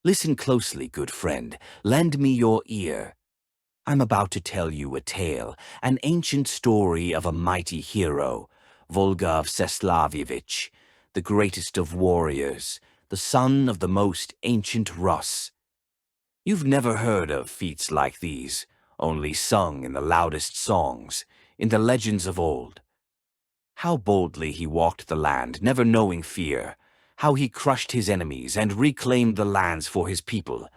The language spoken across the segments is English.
Listen closely, good friend. Lend me your ear. I'm about to tell you a tale, an ancient story of a mighty hero, Volga Vseslav'evich, the greatest of warriors, the son of the most ancient Rus. You've never heard of feats like these, only sung in the loudest songs, in the legends of old. How boldly he walked the land, never knowing fear. How he crushed his enemies and reclaimed the lands for his people.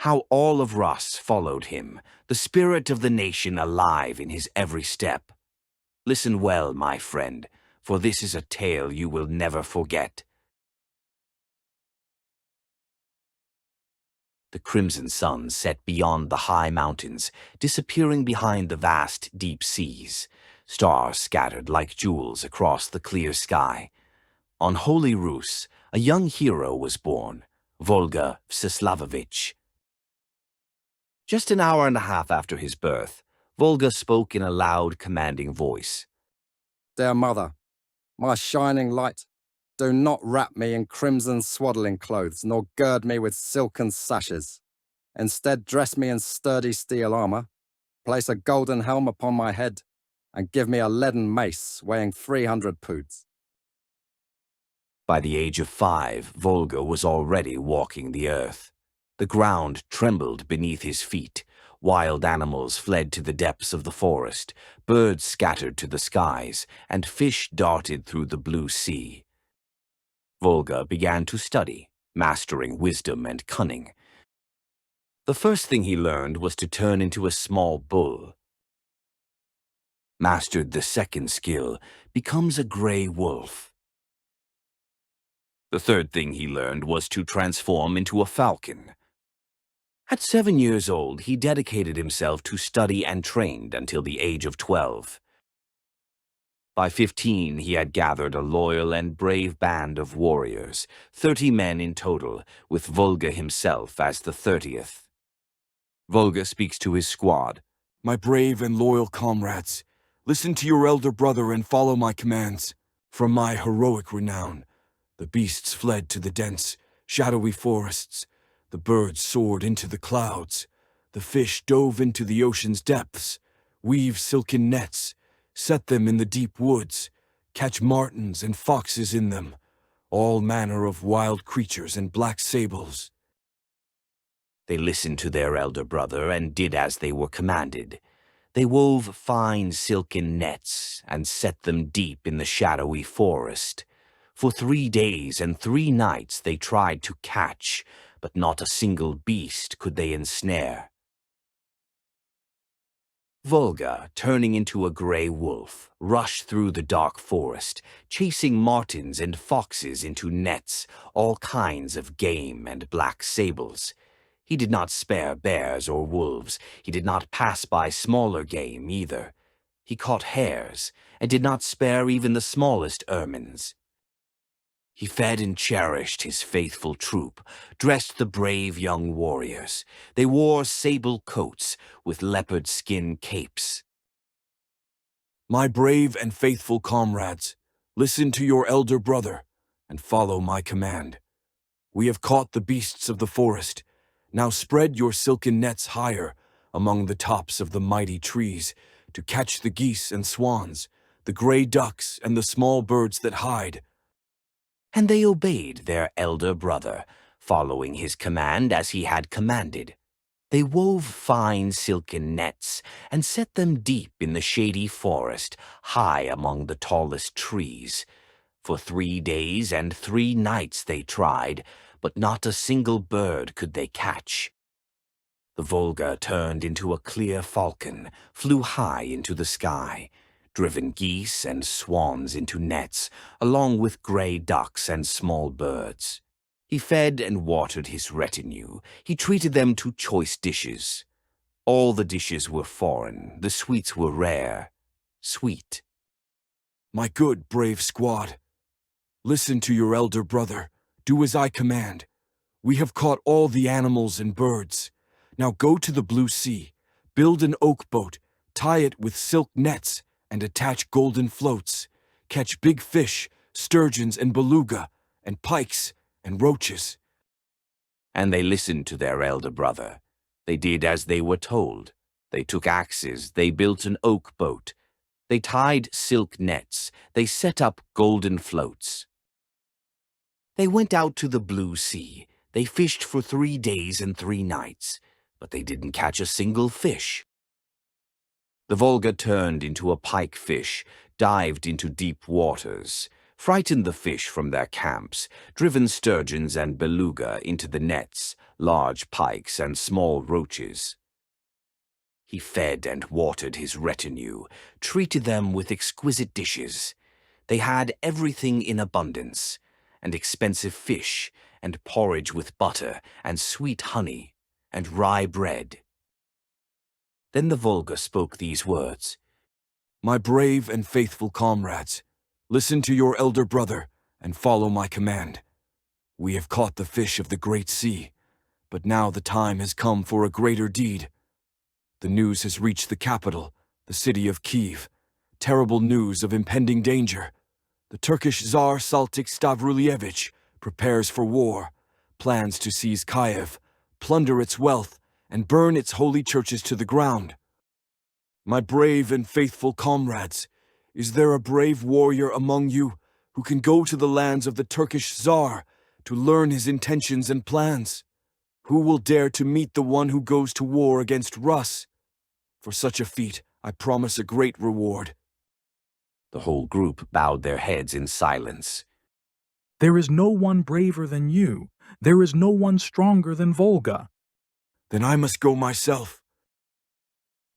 How all of Rus followed him, the spirit of the nation alive in his every step. Listen well, my friend, for this is a tale you will never forget. The crimson sun set beyond the high mountains, disappearing behind the vast, deep seas. Stars scattered like jewels across the clear sky. On Holy Rus, a young hero was born, Volga Vseslav'evich. Just an hour and a half after his birth, Volga spoke in a loud, commanding voice. Dear mother, my shining light, do not wrap me in crimson swaddling clothes, nor gird me with silken sashes. Instead, dress me in sturdy steel armor, place a golden helm upon my head, and give me a leaden mace weighing 300 poods. By the age of 5, Volga was already walking the earth. The ground trembled beneath his feet. Wild animals fled to the depths of the forest, birds scattered to the skies, and fish darted through the blue sea. Volga began to study, mastering wisdom and cunning. The first thing he learned was to turn into a small bull. Mastered the second skill, becomes a gray wolf. The third thing he learned was to transform into a falcon. At 7 years old, he dedicated himself to study and trained until the age of 12. By 15, he had gathered a loyal and brave band of warriors, 30 men in total, with Volga himself as the 30th. Volga speaks to his squad. My brave and loyal comrades, listen to your elder brother and follow my commands. From my heroic renown, the beasts fled to the dense, shadowy forests. The birds soared into the clouds. The fish dove into the ocean's depths. Weave silken nets. Set them in the deep woods. Catch martens and foxes in them. All manner of wild creatures and black sables. They listened to their elder brother and did as they were commanded. They wove fine silken nets and set them deep in the shadowy forest. For 3 days and 3 nights they tried to catch, but not a single beast could they ensnare. Volga, turning into a gray wolf, rushed through the dark forest, chasing martens and foxes into nets, all kinds of game and black sables. He did not spare bears or wolves. He did not pass by smaller game either. He caught hares, and did not spare even the smallest ermines. He fed and cherished his faithful troop, dressed the brave young warriors. They wore sable coats with leopard skin capes. My brave and faithful comrades, listen to your elder brother and follow my command. We have caught the beasts of the forest. Now spread your silken nets higher among the tops of the mighty trees to catch the geese and swans, the gray ducks and the small birds that hide. And they obeyed their elder brother, following his command as he had commanded. They wove fine silken nets and set them deep in the shady forest, high among the tallest trees. For 3 days and 3 nights they tried, but not a single bird could they catch. The Volga turned into a clear falcon, flew high into the sky, driven geese and swans into nets, along with gray ducks and small birds. He fed and watered his retinue. He treated them to choice dishes. All the dishes were foreign, the sweets were rare, sweet. My good, brave squad, listen to your elder brother. Do as I command. We have caught all the animals and birds. Now go to the blue sea, build an oak boat, tie it with silk nets, and attach golden floats. Catch big fish, sturgeons and beluga, and pikes and roaches. and they listened to their elder brother. They did as they were told. They took axes, they built an oak boat. They tied silk nets, they set up golden floats. They went out to the blue sea. They fished for 3 days and 3 nights, but they didn't catch a single fish. The Volga turned into a pike fish, dived into deep waters, frightened the fish from their camps, driven sturgeons and beluga into the nets, large pikes and small roaches. He fed and watered his retinue, treated them with exquisite dishes. They had everything in abundance, and expensive fish, and porridge with butter, and sweet honey, and rye bread. Then the Volga spoke these words. My brave and faithful comrades, listen to your elder brother and follow my command. We have caught the fish of the great sea, but now the time has come for a greater deed. The news has reached the capital, the city of Kiev. Terrible news of impending danger. The Turkish Tsar Sultan Stavrulyevich prepares for war, plans to seize Kiev, plunder its wealth, and burn its holy churches to the ground. My brave and faithful comrades, is there a brave warrior among you who can go to the lands of the Turkish Tsar to learn his intentions and plans? Who will dare to meet the one who goes to war against Rus? For such a feat, I promise a great reward. The whole group bowed their heads in silence. There is no one braver than you. There is no one stronger than Volga. Then I must go myself.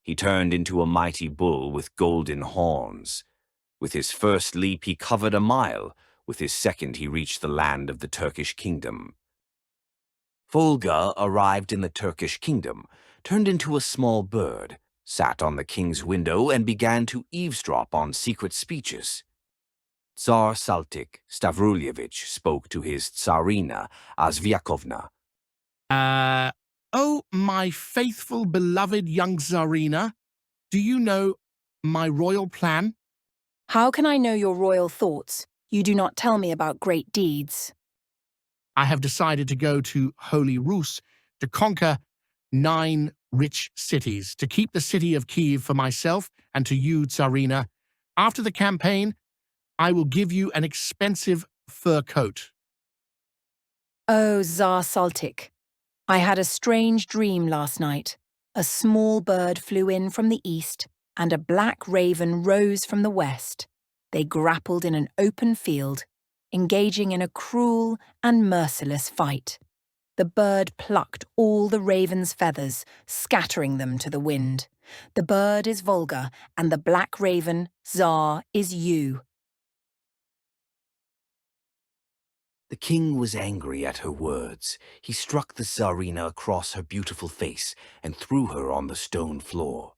He turned into a mighty bull with golden horns. With his first leap he covered a mile. With his second he reached the land of the Turkish kingdom. Volga arrived in the Turkish kingdom, turned into a small bird, sat on the king's window and began to eavesdrop on secret speeches. Tsar Sultan Stavrulyevich spoke to his Tsarina, Asvyakovna. Oh, my faithful, beloved young Tsarina, do you know my royal plan? How can I know your royal thoughts? You do not tell me about great deeds. I have decided to go to Holy Rus to conquer 9 rich cities, to keep the city of Kiev for myself and to you, Tsarina. After the campaign, I will give you an expensive fur coat. Oh, Tsar Sultan, I had a strange dream last night. A small bird flew in from the east, and a black raven rose from the west. They grappled in an open field, engaging in a cruel and merciless fight. The bird plucked all the raven's feathers, scattering them to the wind. The bird is Volga, and the black raven, Tsar, is you. The king was angry at her words. He struck the Tsarina across her beautiful face and threw her on the stone floor.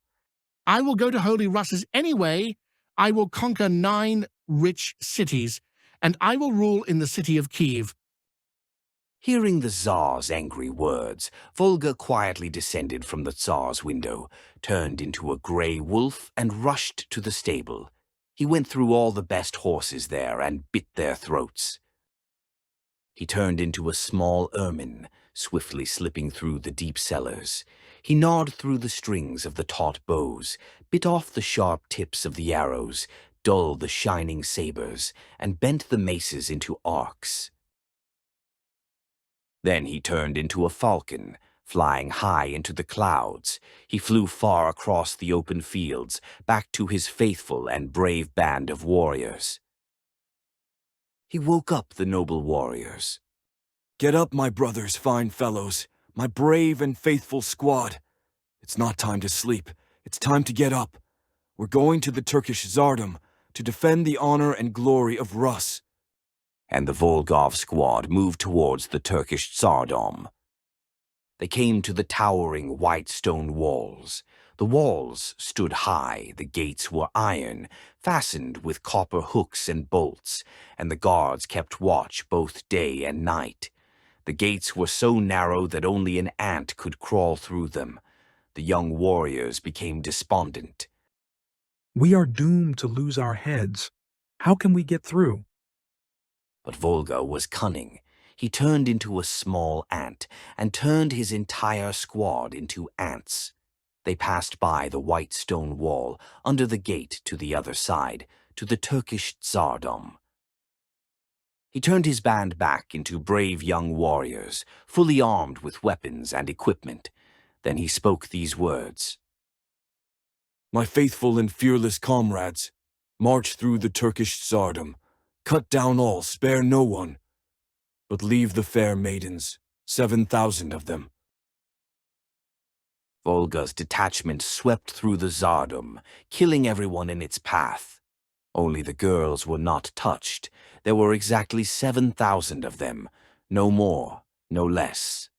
I will go to Holy Russes anyway. I will conquer 9 rich cities, and I will rule in the city of Kiev. Hearing the Tsar's angry words, Volga quietly descended from the Tsar's window, turned into a grey wolf, and rushed to the stable. He went through all the best horses there and bit their throats. He turned into a small ermine, swiftly slipping through the deep cellars. He gnawed through the strings of the taut bows, bit off the sharp tips of the arrows, dulled the shining sabers, and bent the maces into arcs. Then he turned into a falcon, flying high into the clouds. He flew far across the open fields, back to his faithful and brave band of warriors. He woke up the noble warriors. Get up, my brothers, fine fellows, my brave and faithful squad. It's not time to sleep. It's time to get up. We're going to the Turkish Tsardom to defend the honor and glory of Rus. And the Volgov squad moved towards the Turkish Tsardom. They came to the towering white stone walls. The walls stood high, the gates were iron, fastened with copper hooks and bolts, and the guards kept watch both day and night. The gates were so narrow that only an ant could crawl through them. The young warriors became despondent. We are doomed to lose our heads. How can we get through? But Volga was cunning. he turned into a small ant and turned his entire squad into ants. They passed by the white stone wall under the gate to the other side, to the Turkish Tsardom. He turned his band back into brave young warriors, fully armed with weapons and equipment. Then he spoke these words. My faithful and fearless comrades, march through the Turkish Tsardom, cut down all, spare no one, but leave the fair maidens, 7,000 of them. Volga's detachment swept through the Tsardom, killing everyone in its path. Only the girls were not touched. There were exactly 7,000 of them, no more, no less.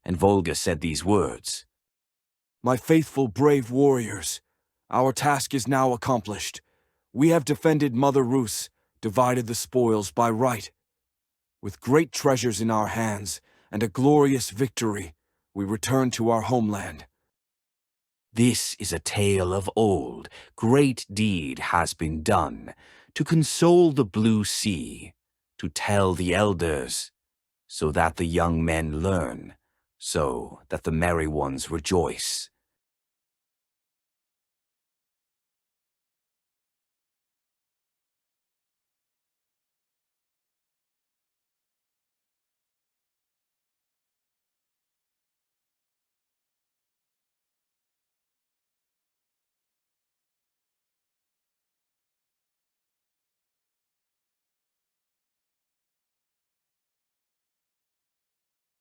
And Volga said these words. My faithful, brave warriors, our task is now accomplished. We have defended Mother Rus, divided the spoils by right. With great treasures in our hands and a glorious victory, we return to our homeland. This is a tale of old. Great deed has been done to console the blue sea, to tell the elders, so that the young men learn, so that the merry ones rejoice.